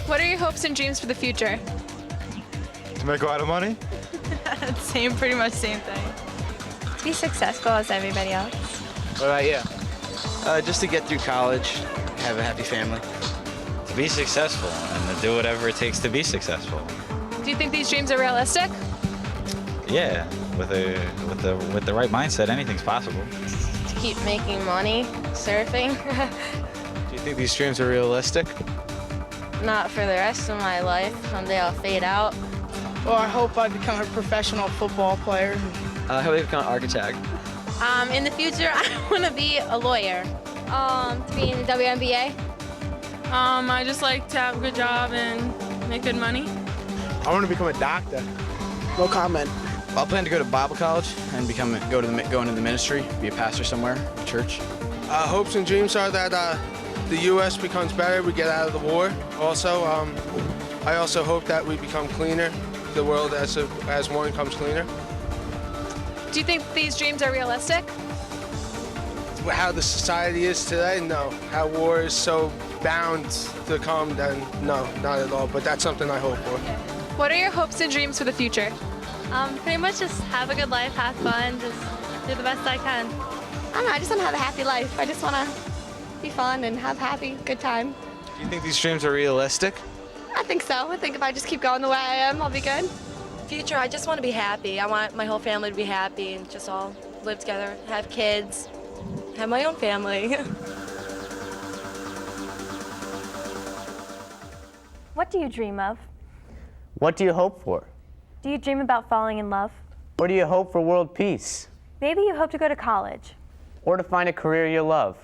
What are your hopes and dreams for the future? To make a lot of money? Pretty much same thing. To be successful as everybody else. What about you? Just to get through college, have a happy family. To be successful and to do whatever it takes to be successful. Do you think these dreams are realistic? Yeah, with the right mindset, anything's possible. To keep making money, surfing. Do you think these dreams are realistic? Not for the rest of my life. Someday I'll fade out. Well, I hope I become a professional football player. I hope I become an architect. In the future, I want to be a lawyer. To be in the WNBA. I just like to have a good job and make good money. I want to become a doctor. No comment. Well, I plan to go to Bible college and go into the ministry, be a pastor somewhere, a church. Hopes and dreams are that the U.S. becomes better, we get out of the war. Also, I also hope that we become cleaner, the world as one becomes cleaner. Do you think these dreams are realistic? How the society is today, no. How war is so bound to come, then no, not at all. But that's something I hope for. What are your hopes and dreams for the future? Pretty much just have a good life, have fun, just do the best I can. I don't know, I just want to have a happy life. I just want to be fun and have happy, good time. Do you think these dreams are realistic? I think so. I think if I just keep going the way I am, I'll be good. Future, I just want to be happy. I want my whole family to be happy and just all live together, have kids, have my own family. What do you dream of? What do you hope for? Do you dream about falling in love? Or do you hope for world peace? Maybe you hope to go to college. Or to find a career you love?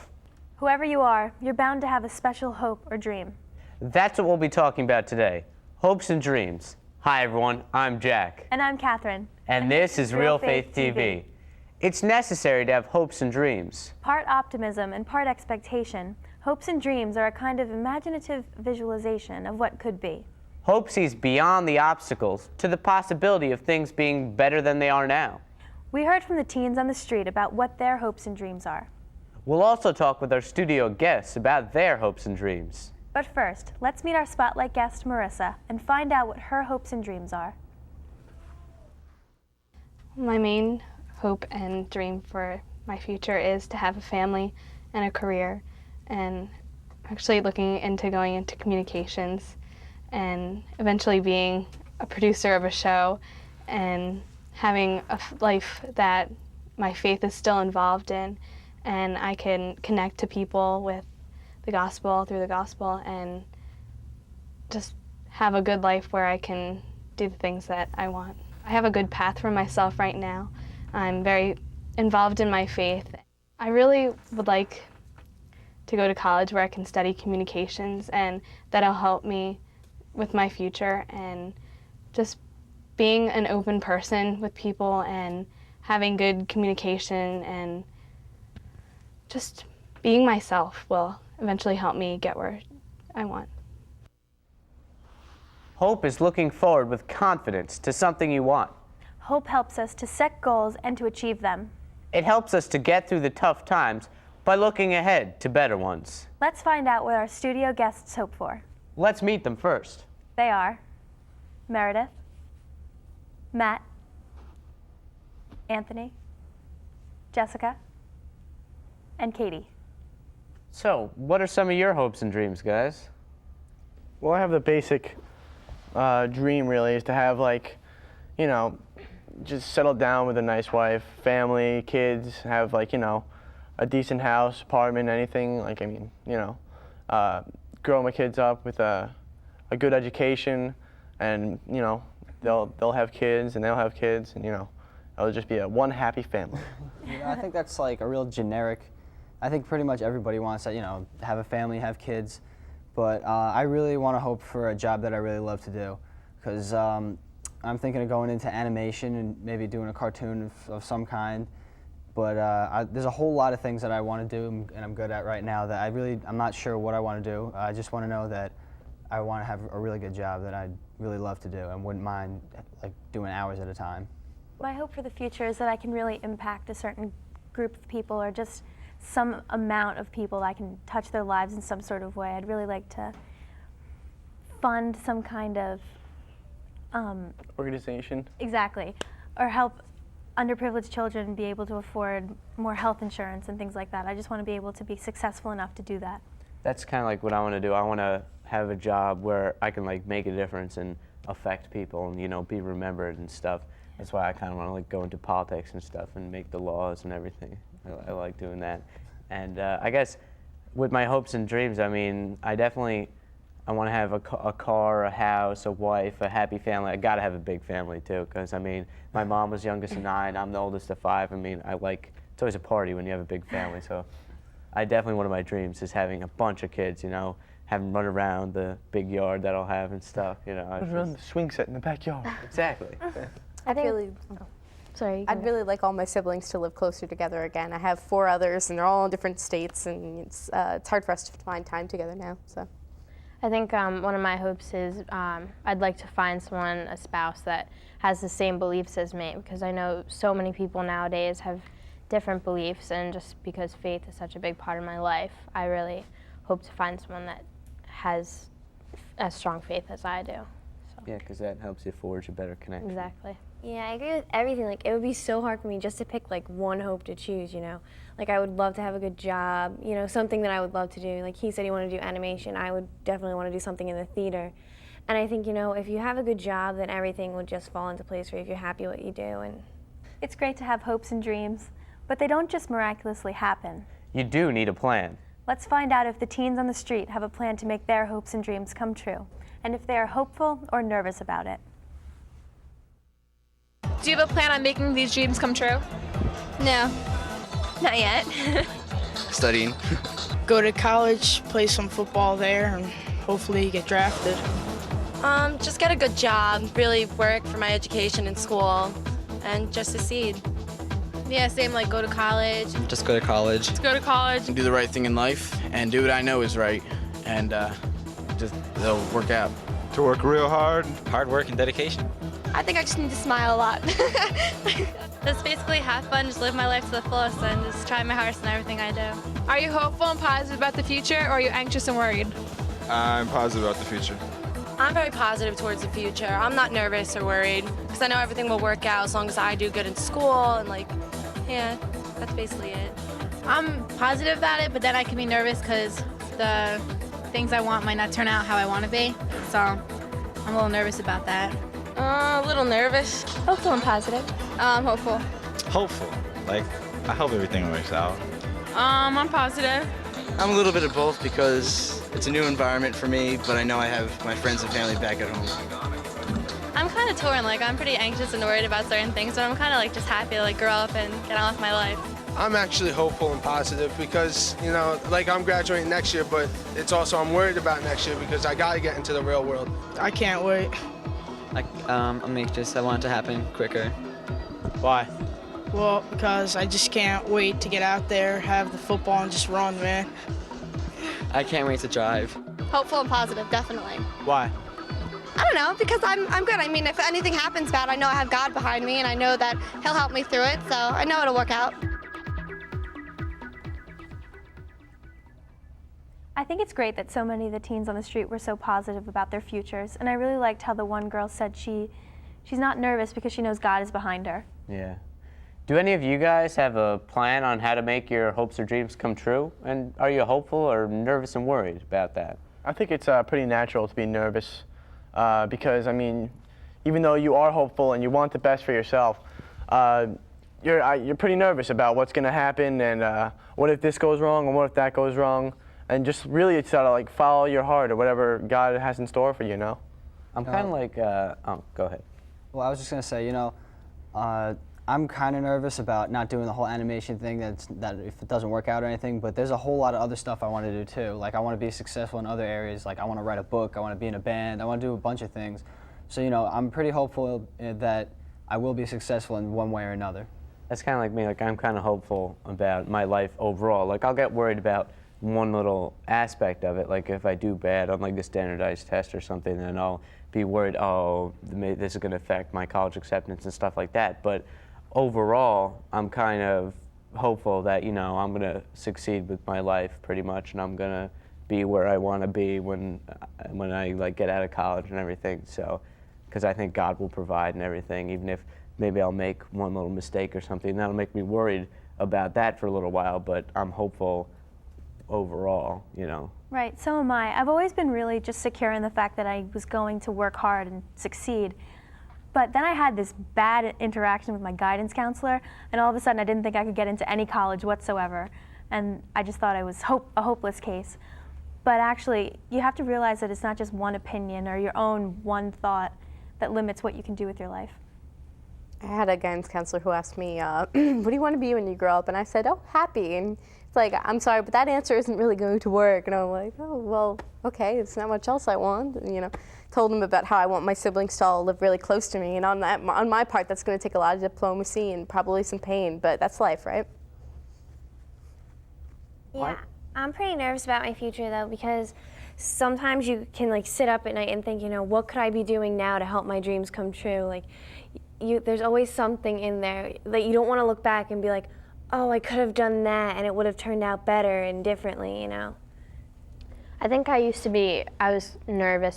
Whoever you are, you're bound to have a special hope or dream. That's what we'll be talking about today, hopes and dreams. Hi everyone, I'm Jack. And I'm Catherine. And this is Realfaith TV. It's necessary to have hopes and dreams. Part optimism and part expectation, hopes and dreams are a kind of imaginative visualization of what could be. Hope sees beyond the obstacles to the possibility of things being better than they are now. We heard from the teens on the street about what their hopes and dreams are. We'll also talk with our studio guests about their hopes and dreams. But first, let's meet our spotlight guest, Marissa, and find out what her hopes and dreams are. My main hope and dream for my future is to have a family and a career, and actually looking into going into communications and eventually being a producer of a show and having a life that my faith is still involved in, and I can connect to people with the gospel, through the gospel, and just have a good life where I can do the things that I want. I have a good path for myself right now. I'm very involved in my faith. I really would like to go to college where I can study communications, and that'll help me with my future, and just being an open person with people and having good communication and just being myself will eventually help me get where I want. Hope is looking forward with confidence to something you want. Hope helps us to set goals and to achieve them. It helps us to get through the tough times by looking ahead to better ones. Let's find out what our studio guests hope for. Let's meet them first. They are Meredith, Matt, Anthony, Jessica, and Katie. So, what are some of your hopes and dreams, guys? Well, I have the basic dream, really, is to have, like, you know, just settle down with a nice wife, family, kids, have, like, you know, a decent house, apartment, anything. Like, I mean, you know, grow my kids up with a good education, and, you know, they'll have kids, and they'll have kids, and, you know, it'll just be a one happy family. I think that's like a real generic. I think pretty much everybody wants to, you know, have a family, have kids, but I really want to hope for a job that I really love to do, because I'm thinking of going into animation and maybe doing a cartoon of some kind, but there's a whole lot of things that I want to do and I'm good at right now that I'm not sure what I want to do. I just want to know that I want to have a really good job that I'd really love to do and wouldn't mind, like, doing hours at a time. My hope for the future is that I can really impact a certain group of people, or just some amount of people. I can touch their lives in some sort of way. I'd really like to fund some kind of Organization. exactly, or help underprivileged children be able to afford more health insurance and things like that. I just want to be able to be successful enough to do that. That's kind of like what I want to do. I want to have a job where I can like make a difference and affect people and, you know, be remembered and stuff. That's why I kind of want to like go into politics and stuff and make the laws and everything. I like doing that. And I guess with my hopes and dreams, I mean, I want to have a car, a house, a wife, a happy family. I got to have a big family too, because I mean, my mom was youngest of 9. I'm the oldest of 5. I mean, it's always a party when you have a big family. So I definitely, one of my dreams is having a bunch of kids, you know, have them run around the big yard that I'll have and stuff, you know. Run the swing set in the backyard. Exactly. I think Really, sorry. I'd really like all my siblings to live closer together again. I have 4 others, and they're all in different states, and it's hard for us to find time together now. So, I think one of my hopes is I'd like to find someone, a spouse, that has the same beliefs as me, because I know so many people nowadays have different beliefs, and just because faith is such a big part of my life, I really hope to find someone that has as strong faith as I do. So. Yeah, because that helps you forge a better connection. Exactly. Yeah, I agree with everything. Like, it would be so hard for me just to pick, like, one hope to choose, you know? Like, I would love to have a good job, you know, something that I would love to do. Like, he said he wanted to do animation. I would definitely want to do something in the theater. And I think, you know, if you have a good job, then everything would just fall into place for you if you're happy what you do. And It's great to have hopes and dreams, but they don't just miraculously happen. You do need a plan. Let's find out if the teens on the street have a plan to make their hopes and dreams come true, and if they are hopeful or nervous about it. Do you have a plan on making these dreams come true? no, not yet. Studying. Go to college, play some football there, and hopefully get drafted. Just get a good job, really work for my education in school, and just succeed. Yeah, same, like go to college. Just go to college. Let's go to college. Do the right thing in life and do what I know is right, and just it'll work out. To work real hard. Hard work and dedication. I think I just need to smile a lot. Just basically have fun, just live my life to the fullest, and just try my hardest in everything I do. Are you hopeful and positive about the future, or are you anxious and worried? I'm positive about the future. I'm very positive towards the future. I'm not nervous or worried, because I know everything will work out as long as I do good in school, and like, yeah, that's basically it. I'm positive about it, but then I can be nervous because the things I want might not turn out how I want to be. So I'm a little nervous about that. A little nervous. Hopeful and positive. Hopeful. Hopeful. Like, I hope everything works out. I'm positive. I'm a little bit of both because it's a new environment for me, but I know I have my friends and family back at home. I'm kind of torn. Like, I'm pretty anxious and worried about certain things, but I'm kind of like just happy to like grow up and get on with my life. I'm actually hopeful and positive because, you know, like I'm graduating next year, but it's also I'm worried about next year because I got to get into the real world. I can't wait. I'm anxious. I want it to happen quicker. Why? Well, because I just can't wait to get out there, have the football, and just run, man. I can't wait to drive. Hopeful and positive, definitely. Why? I don't know, because I'm good. I mean, if anything happens bad, I know I have God behind me, and I know that He'll help me through it, so I know it'll work out. I think it's great that so many of the teens on the street were so positive about their futures, and I really liked how the one girl said she's not nervous because she knows God is behind her. Yeah. Do any of you guys have a plan on how to make your hopes or dreams come true? And are you hopeful or nervous and worried about that? I think it's pretty natural to be nervous because, I mean, even though you are hopeful and you want the best for yourself, you're pretty nervous about what's going to happen and what if this goes wrong and what if that goes wrong. And just really it's to like follow your heart or whatever God has in store for you, you know? I'm kind of like, oh, go ahead. Well, I was just going to say, you know, I'm kind of nervous about not doing the whole animation thing, that if it doesn't work out or anything, but there's a whole lot of other stuff I want to do too. Like I want to be successful in other areas, like I want to write a book, I want to be in a band, I want to do a bunch of things. So, you know, I'm pretty hopeful that I will be successful in one way or another. That's kind of like me, like I'm kind of hopeful about my life overall. Like I'll get worried about one little aspect of it, like if I do bad on like a standardized test or something, then I'll be worried, oh, this is going to affect my college acceptance and stuff like that. But overall, I'm kind of hopeful that, you know, I'm going to succeed with my life pretty much, and I'm going to be where I want to be when I like get out of college and everything. So, because I think God will provide and everything, even if maybe I'll make one little mistake or something, that'll make me worried about that for a little while. But I'm hopeful overall, you know. Right, so am I. I've always been really just secure in the fact that I was going to work hard and succeed. But then I had this bad interaction with my guidance counselor, and all of a sudden I didn't think I could get into any college whatsoever. And I just thought I was a hopeless case. But actually, you have to realize that it's not just one opinion or your own one thought that limits what you can do with your life. I had a guidance counselor who asked me, what do you want to be when you grow up? And I said, oh, happy. And it's like, I'm sorry, but that answer isn't really going to work. And I'm like, oh, well, okay, there's not much else I want. And, you know, told him about how I want my siblings to all live really close to me. And on my part, that's going to take a lot of diplomacy and probably some pain, but that's life, right? Yeah, I'm pretty nervous about my future though, because sometimes you can like sit up at night and think, you know, what could I be doing now to help my dreams come true? Like, there's always something in there that you don't want to look back and be like, oh, I could have done that and it would have turned out better and differently, you know? I think I was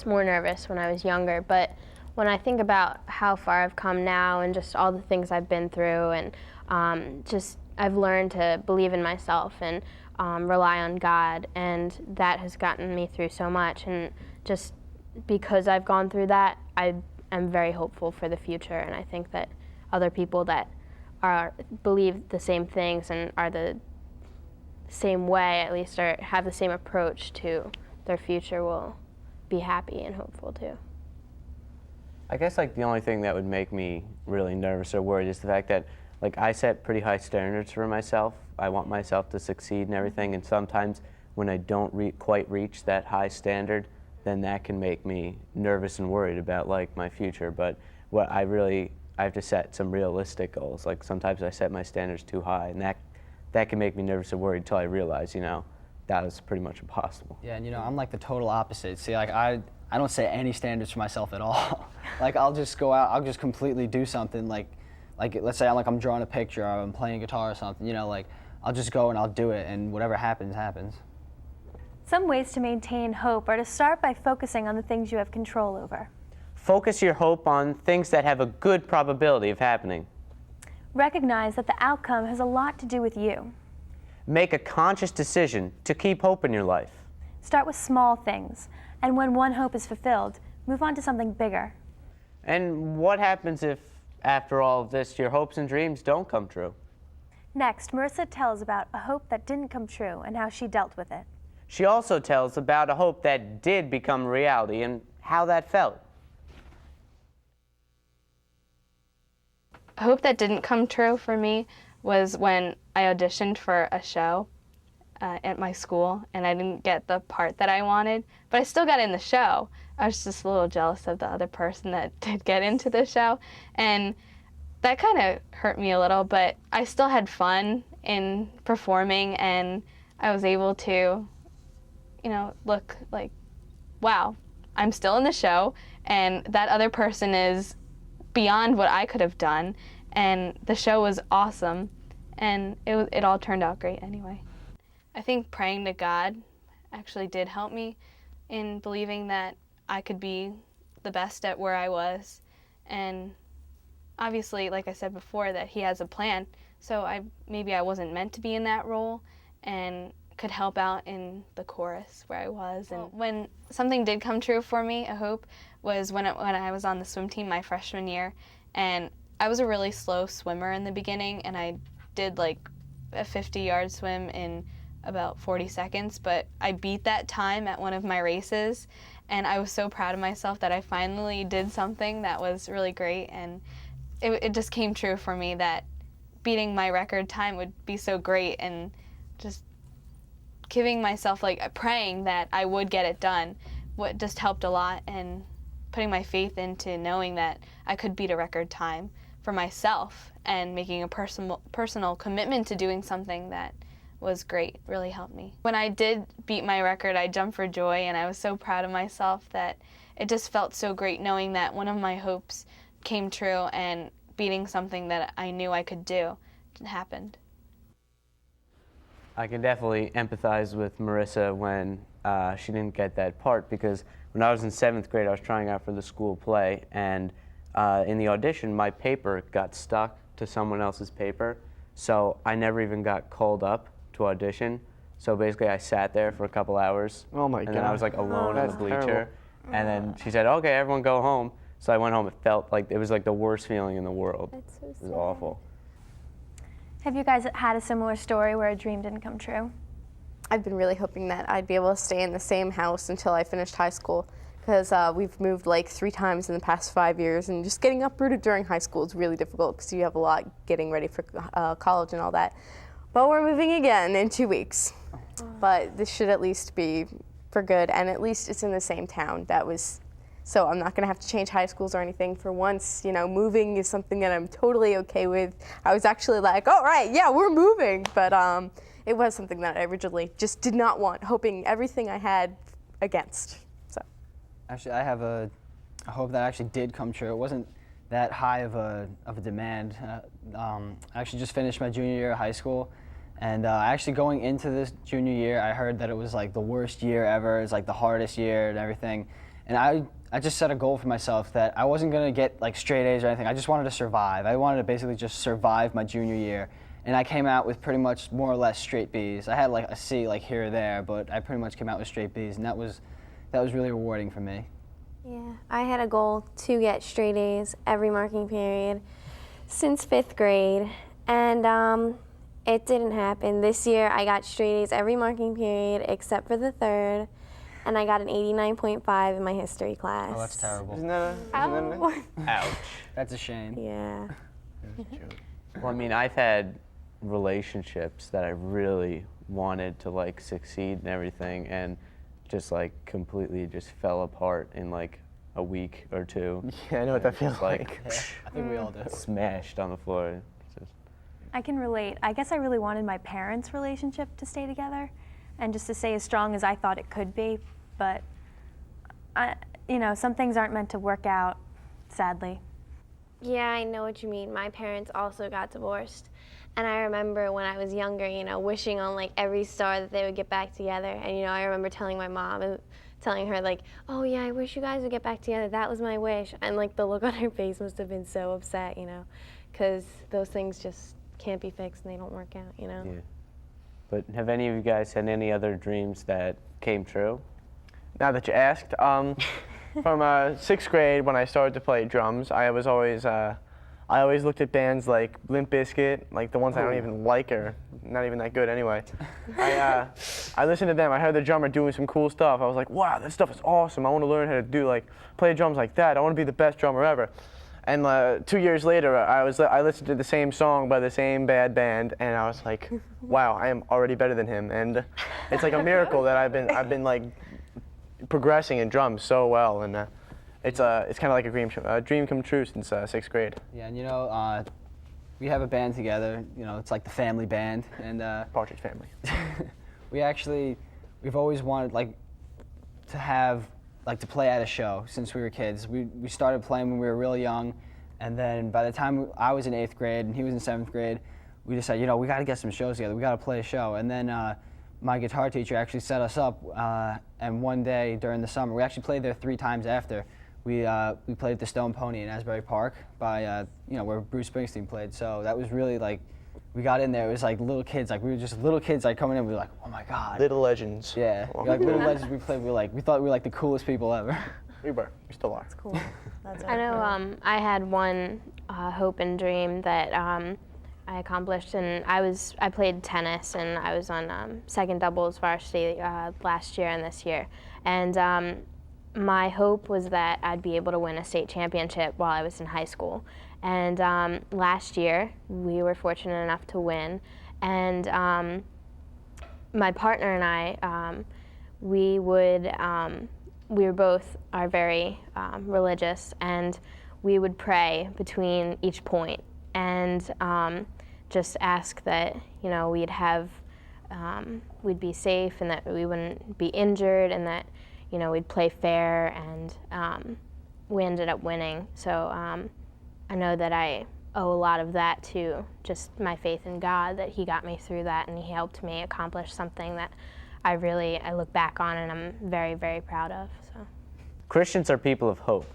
more nervous when I was younger, but when I think about how far I've come now and just all the things I've been through, and just I've learned to believe in myself and rely on God, and that has gotten me through so much. And just because I've gone through that, I am very hopeful for the future, and I think that other people that believe the same things and are the same way, at least, or have the same approach to their future, will be happy and hopeful too. I guess like the only thing that would make me really nervous or worried is the fact that like I set pretty high standards for myself. I want myself to succeed and everything, and sometimes when I don't quite reach that high standard, then that can make me nervous and worried about like my future. But what I have to set some realistic goals. Like sometimes I set my standards too high, and that can make me nervous and worried until I realize, you know, that was pretty much impossible. Yeah, and you know, I'm like the total opposite. See, like I don't set any standards for myself at all. Like I'll just go out, I'll just completely do something. Like let's say I'm drawing a picture or I'm playing guitar or something. You know, like I'll just go and I'll do it, and whatever happens, happens. Some ways to maintain hope are to start by focusing on the things you have control over. Focus your hope on things that have a good probability of happening. Recognize that the outcome has a lot to do with you. Make a conscious decision to keep hope in your life. Start with small things, and when one hope is fulfilled, move on to something bigger. And what happens if, after all of this, your hopes and dreams don't come true? Next, Marissa tells about a hope that didn't come true and how she dealt with it. She also tells about a hope that did become reality and how that felt. A hope that didn't come true for me was when I auditioned for a show at my school, and I didn't get the part that I wanted, but I still got in the show. I was just a little jealous of the other person that did get into the show, and that kind of hurt me a little, but I still had fun in performing, and I was able to, you know, look like, wow, I'm still in the show, and that other person is beyond what I could have done, and the show was awesome, and it all turned out great anyway. I think praying to God actually did help me in believing that I could be the best at where I was, and obviously, like I said before, that He has a plan, so maybe I wasn't meant to be in that role, and could help out in the chorus where I was. And when something did come true for me, a hope, was when I was on the swim team my freshman year, and I was a really slow swimmer in the beginning, and I did like a 50-yard swim in about 40 seconds, but I beat that time at one of my races, and I was so proud of myself that I finally did something that was really great, and it just came true for me that beating my record time would be so great, and just giving myself, like, praying that I would get it done, what just helped a lot, and putting my faith into knowing that I could beat a record time for myself, and making a personal commitment to doing something that was great really helped me. When I did beat my record, I jumped for joy, and I was so proud of myself that it just felt so great knowing that one of my hopes came true, and beating something that I knew I could do happened. I can definitely empathize with Marissa when she didn't get that part because when I was in 7th grade, I was trying out for the school play, and in the audition, my paper got stuck to someone else's paper, so I never even got called up to audition. So basically, I sat there for a couple hours. Oh my and God. then I was like alone in the That's bleacher. terrible. And then she said, "Okay, everyone go home." So I went home. It felt like it was like the worst feeling in the world. That's so It was sad. awful. Have you guys had a similar story where a dream didn't come true? I've been really hoping that I'd be able to stay in the same house until I finished high school, because we've moved like 3 times in the past 5 years, and just getting uprooted during high school is really difficult because you have a lot getting ready for college and all that. But we're moving again in 2 weeks. But this should at least be for good, and at least it's in the same town. So I'm not gonna have to change high schools or anything for once. You know, moving is something that I'm totally okay with. I was actually like, all right, yeah, we're moving. But it was something that I originally just did not want, hoping everything I had against. So. Actually, I have a hope that actually did come true. It wasn't that high of a demand. I actually just finished my junior year of high school, and actually going into this junior year, I heard that it was like the worst year ever. It's like the hardest year and everything. And I just set a goal for myself that I wasn't gonna get like straight A's or anything. I just wanted to survive. I wanted to basically just survive my junior year. And I came out with pretty much more or less straight B's. I had like a C like here or there, but I pretty much came out with straight B's, and that was really rewarding for me. Yeah, I had a goal to get straight A's every marking period since 5th grade, and it didn't happen. This year I got straight A's every marking period except for the 3rd, and I got an 89.5 in my history class. Oh, that's terrible. Isn't that Ouch. That's a shame. Yeah. Well, I mean, I've had relationships that I really wanted to like succeed and everything, and just like completely just fell apart in like a week or 2. Yeah, I know what that feels like. Yeah, I think we all do. Smashed on the floor. Just, I can relate. I guess I really wanted my parents' relationship to stay together and just to stay as strong as I thought it could be, but you know, some things aren't meant to work out, sadly. Yeah, I know what you mean. My parents also got divorced. And I remember when I was younger, you know, wishing on like every star that they would get back together. And, you know, I remember telling my mom and telling her like, oh yeah, I wish you guys would get back together. That was my wish. And like the look on her face must have been so upset, you know, because those things just can't be fixed and they don't work out, you know. yeah. But have any of you guys had any other dreams that came true? Now that you asked, from 6th grade when I started to play drums, I always looked at bands like Limp Bizkit, like the ones I don't even like or not even that good anyway. I listened to them. I heard the drummer doing some cool stuff. I was like, wow, this stuff is awesome. I want to learn how to play drums like that. I want to be the best drummer ever. And 2 years later, I listened to the same song by the same bad band, and I was like, wow, I am already better than him. And it's like a miracle that I've been like progressing in drums so well, and it's kind of like a dream come true since 6th grade. Yeah, and you know, we have a band together. You know, it's like the family band, and Partridge Family. we've always wanted to play at a show since we were kids. We started playing when we were real young, and then by the time I was in 8th grade and he was in 7th grade, we decided, you know, we got to get some shows together. We got to play a show, and then my guitar teacher actually set us up, and one day during the summer, we actually played there 3 times after. We played at the Stone Pony in Asbury Park by you know, where Bruce Springsteen played. So that was really like, we got in there. It was like little kids, like we were just little kids, like coming in. We were like, oh my God. Little legends. Yeah, like little legends. We played. We thought we were like the coolest people ever. We were. We still are. That's cool. That's I know I had one hope and dream that I accomplished, and I played tennis, and I was on second doubles varsity last year and this year, and my hope was that I'd be able to win a state championship while I was in high school. And last year, we were fortunate enough to win. And my partner and I, we were both very religious, and we would pray between each point and just ask that, you know, we'd be safe and that we wouldn't be injured, and that, you know, we'd play fair, and we ended up winning. So I know that I owe a lot of that to just my faith in God, that He got me through that and He helped me accomplish something that I look back on and I'm very, very proud of. So. Christians are people of hope.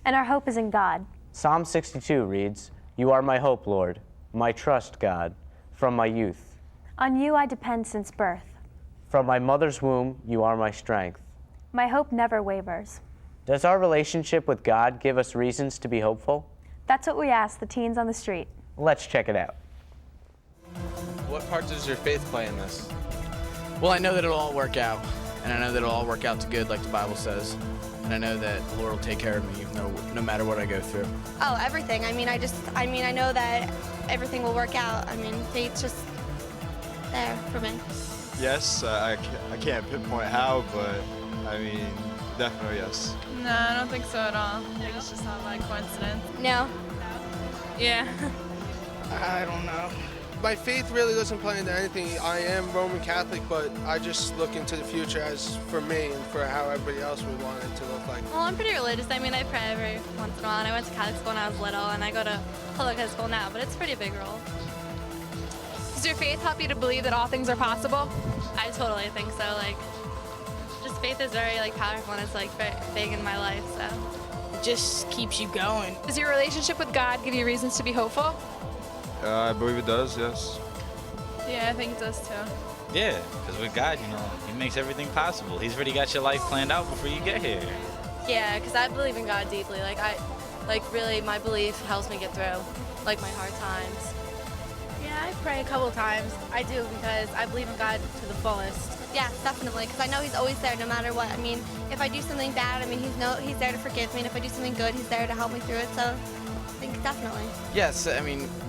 And our hope is in God. Psalm 62 reads, "You are my hope, Lord, my trust, God, from my youth. On you I depend since birth. From my mother's womb, you are my strength." My hope never wavers. Does our relationship with God give us reasons to be hopeful? That's what we ask the teens on the street. Let's check it out. What part does your faith play in this? Well, I know that it'll all work out, and I know that it'll all work out to good like the Bible says, and I know that the Lord will take care of me no matter what I go through. Oh, everything. I know that everything will work out. Faith's just there for me. Yes, I can't pinpoint how, but definitely yes. No, I don't think so at all. I think it's just not by coincidence. No. Yeah. I don't know. My faith really doesn't play into anything. I am Roman Catholic, but I just look into the future as for me and for how everybody else would want it to look like. Well, I'm pretty religious. I pray every once in a while, and I went to Catholic school when I was little, and I go to public high school now, but it's a pretty big role. Does your faith help you to believe that all things are possible? I totally think so. Just faith is very powerful, and it's very big in my life. So it just keeps you going. Does your relationship with God give you reasons to be hopeful? I believe it does, yes. Yeah, I think it does too. Yeah, because with God, he makes everything possible. He's already got your life planned out before you get here. yeah, because I believe in God deeply. Really, my belief helps me get through my hard times. Yeah, I pray a couple times. I do because I believe in God to the fullest. Yeah, definitely, because I know he's always there no matter what. If I do something bad, he's there to forgive me, and if I do something good, he's there to help me through it, so I think definitely. Yes,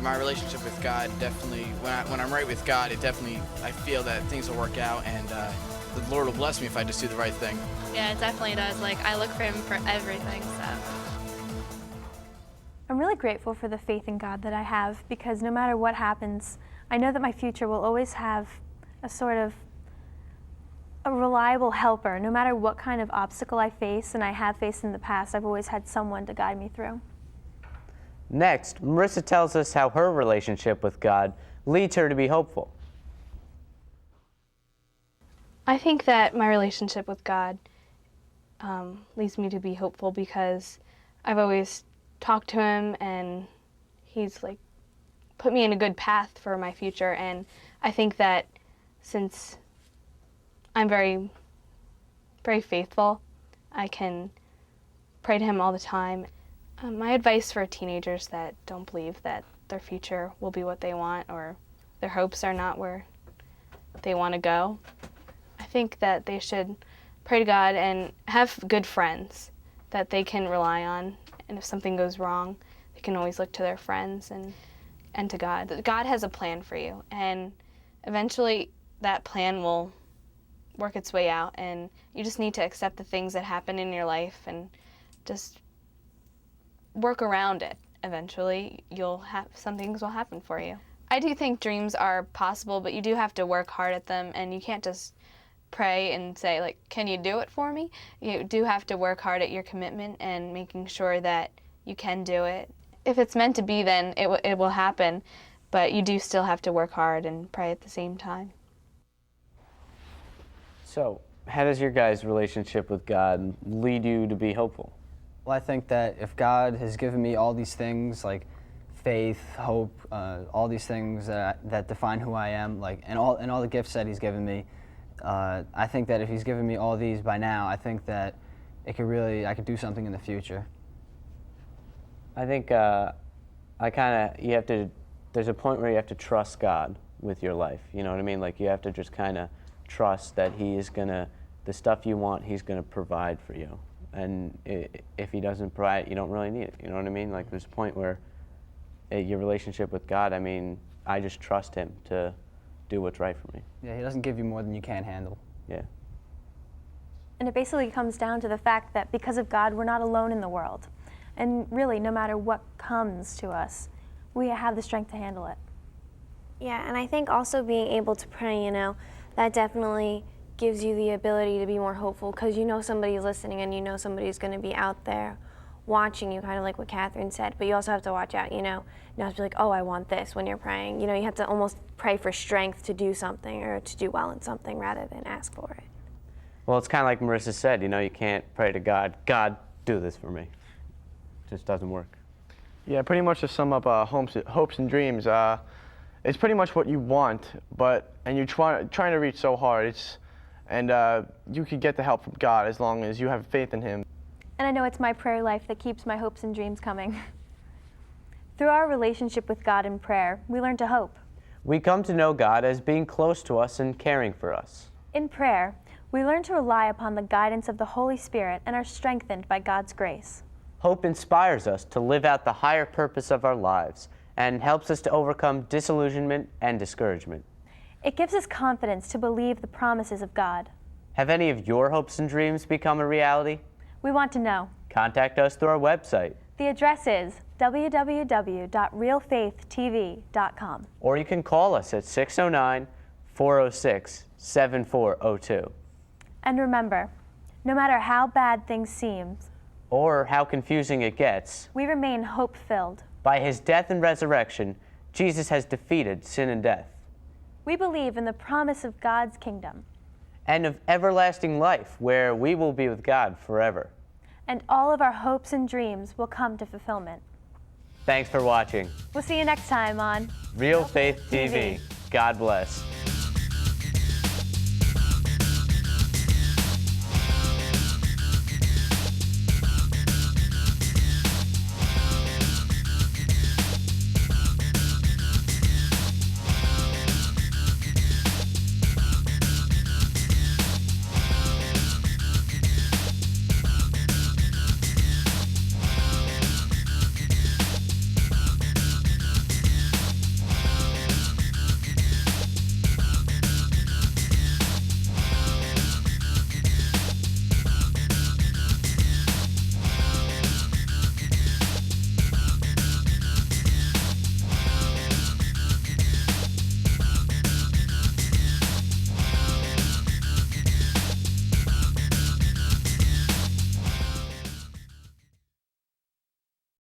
my relationship with God definitely, when I'm right with God, I feel that things will work out, and the Lord will bless me if I just do the right thing. Yeah, it definitely does. I look for him for everything, so. I'm really grateful for the faith in God that I have, because no matter what happens, I know that my future will always have a reliable helper. No matter what kind of obstacle I face, and I have faced in the past, I've always had someone to guide me through. Next, Marissa tells us how her relationship with God leads her to be hopeful. I think that my relationship with God leads me to be hopeful because I've always talked to him, and he's put me in a good path for my future. And I think that since I'm very, very faithful, I can pray to him all the time. My advice for teenagers that don't believe that their future will be what they want, or their hopes are not where they want to go, I think that they should pray to God and have good friends that they can rely on. And if something goes wrong, they can always look to their friends and to God. God has a plan for you, and eventually that plan will work its way out, and you just need to accept the things that happen in your life and just work around it. Eventually some things will happen for you. I do think dreams are possible, but you do have to work hard at them, and you can't just pray and say, can you do it for me? You do have to work hard at your commitment and making sure that you can do it. If it's meant to be, then it will happen, but you do still have to work hard and pray at the same time. So, how does your guys' relationship with God lead you to be hopeful? Well, I think that if God has given me all these things, like faith, hope, all these things that define who I am, and all the gifts that he's given me, I think that if he's given me all these by now, I think that I could do something in the future. I think there's a point where you have to trust God with your life. You know what I mean? You have to just kind of trust that he is the stuff you want, he's gonna provide for you. And if he doesn't provide, you don't really need it. You know what I mean? There's a point where your relationship with God, I just trust him to do what's right for me. Yeah, he doesn't give you more than you can handle. Yeah. And it basically comes down to the fact that because of God, we're not alone in the world. And really, no matter what comes to us, we have the strength to handle it. Yeah, and I think also being able to pray, that definitely gives you the ability to be more hopeful, because somebody's listening, and somebody's going to be out there watching you, kind of like what Catherine said, but you also have to watch out, you know, not to be like, oh, I want this when you're praying. You know, you have to almost pray for strength to do something or to do well in something rather than ask for it. Well, it's kind of like Marissa said, you know, you can't pray to God, God, do this for me. It just doesn't work. Yeah, pretty much to sum up hopes and dreams, it's pretty much what you want, and you're trying to reach so hard. You could get the help from God as long as you have faith in Him. And I know it's my prayer life that keeps my hopes and dreams coming. Through our relationship with God in prayer, we learn to hope. We come to know God as being close to us and caring for us. In prayer, we learn to rely upon the guidance of the Holy Spirit and are strengthened by God's grace. Hope inspires us to live out the higher purpose of our lives and helps us to overcome disillusionment and discouragement. It gives us confidence to believe the promises of God. Have any of your hopes and dreams become a reality? We want to know. Contact us through our website. The address is www.realfaithtv.com. Or you can call us at 609-406-7402. And remember, no matter how bad things seem, or how confusing it gets, we remain hope-filled. By His death and resurrection, Jesus has defeated sin and death. We believe in the promise of God's kingdom. And of everlasting life, where we will be with God forever. And all of our hopes and dreams will come to fulfillment. Thanks for watching. We'll see you next time on Real Faith TV. God bless.